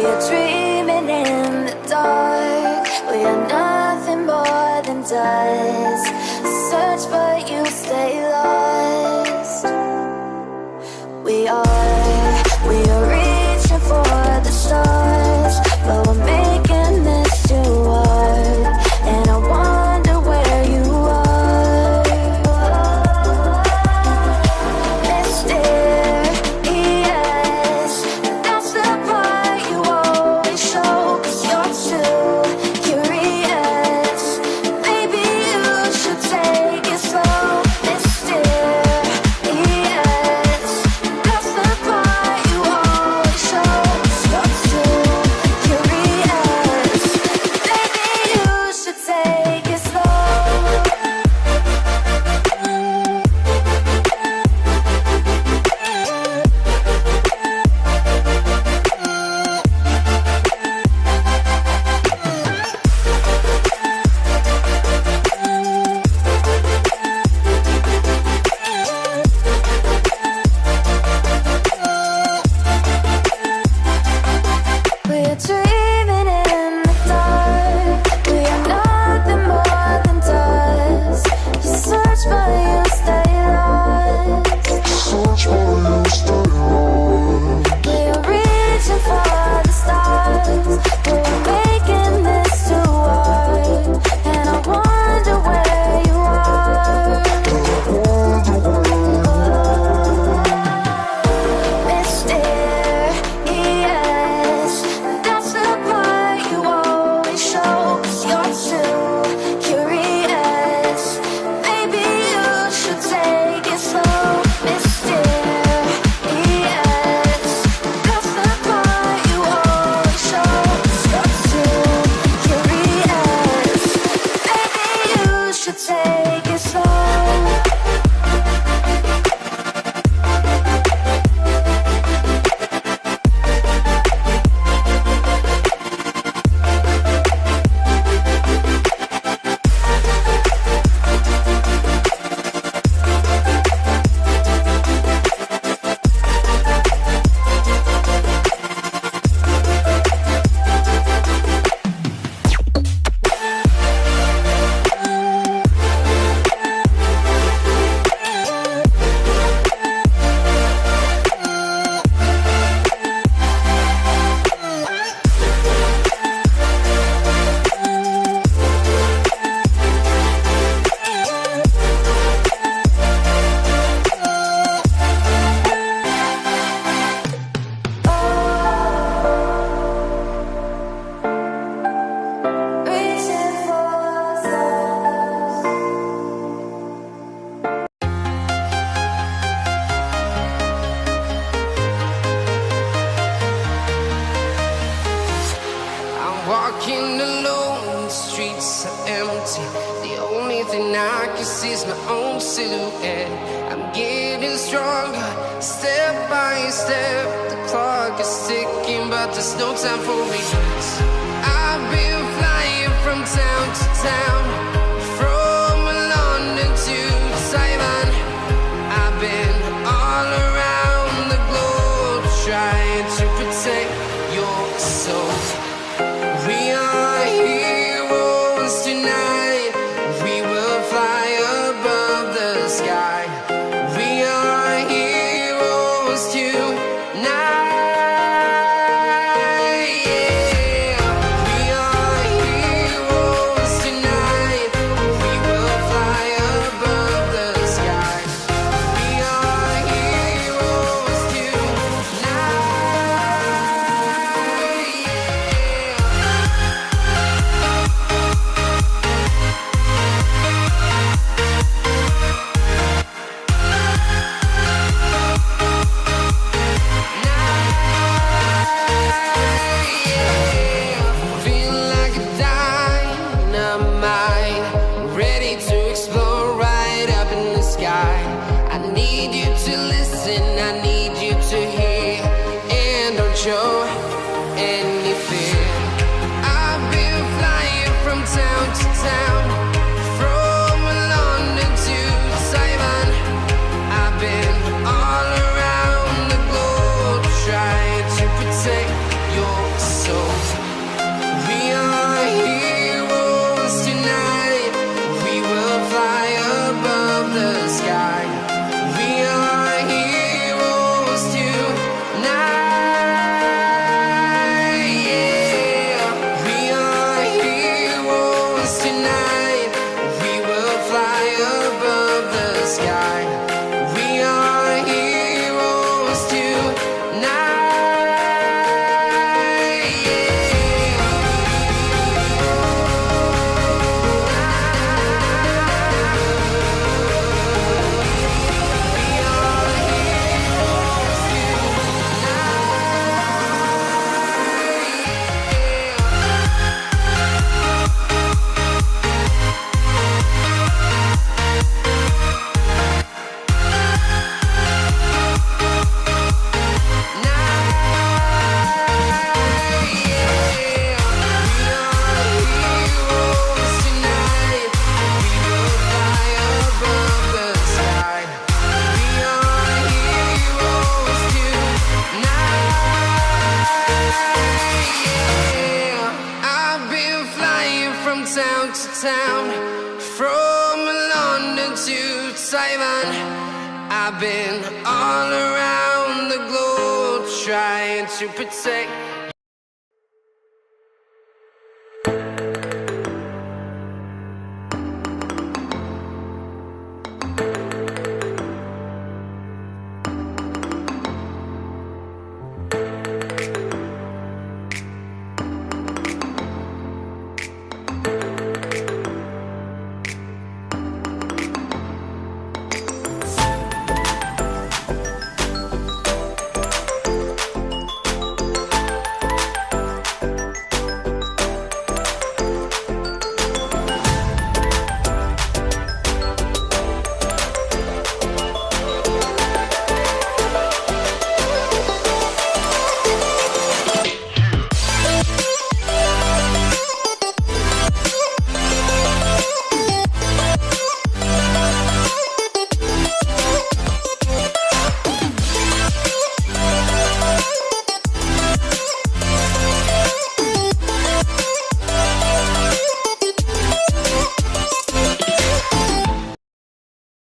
are dreaming in the dark. We are nothing more than dust. Search but you stay lost. We are reaching for the stars, but we're making this too hard. And I wonder where you are. Mysterious, that's the part you always show. 'Cause you're too curious. Maybe you should take it slow. Mysterious, that's the part you always show. 'Cause you're too curious. Maybe you should take it slow. We're dreaming in the dark. We are nothing more than dust. You search but you stay lost. We are reaching for the stars, but we're making this too hard. And I wonder where you are. Mysterious, that's the part you always show. 'Cause you're too curious. Maybe you should take it slow. Mysterious, that's the part you always show. 'Cause you're too curious. Maybe you should take it slow. Reaching for stars. I'm walking alone, the streets are empty. The only thing I can see is my own silhouette. I'm getting stronger, step by step. The clock is ticking, but there's no time for regrets. I've been flying from town to town, from London to Taiwan. I've been all around the globe, trying to protect your soul. We are heroes tonight. We will fly above the sky. We are heroes tonight. Yeah. We are heroes tonight. We will fly above the sky. We are heroes tonight. Feel like a dynamite, ready to explode right up in the sky. I need you to listen, I need you to hear, and don't show any fear. I've been flying from town to town, from London to Taiwan. I've been all around the globe, trying to protect your soul. town to town, from London to Taiwan. I've been all around the globe trying to protect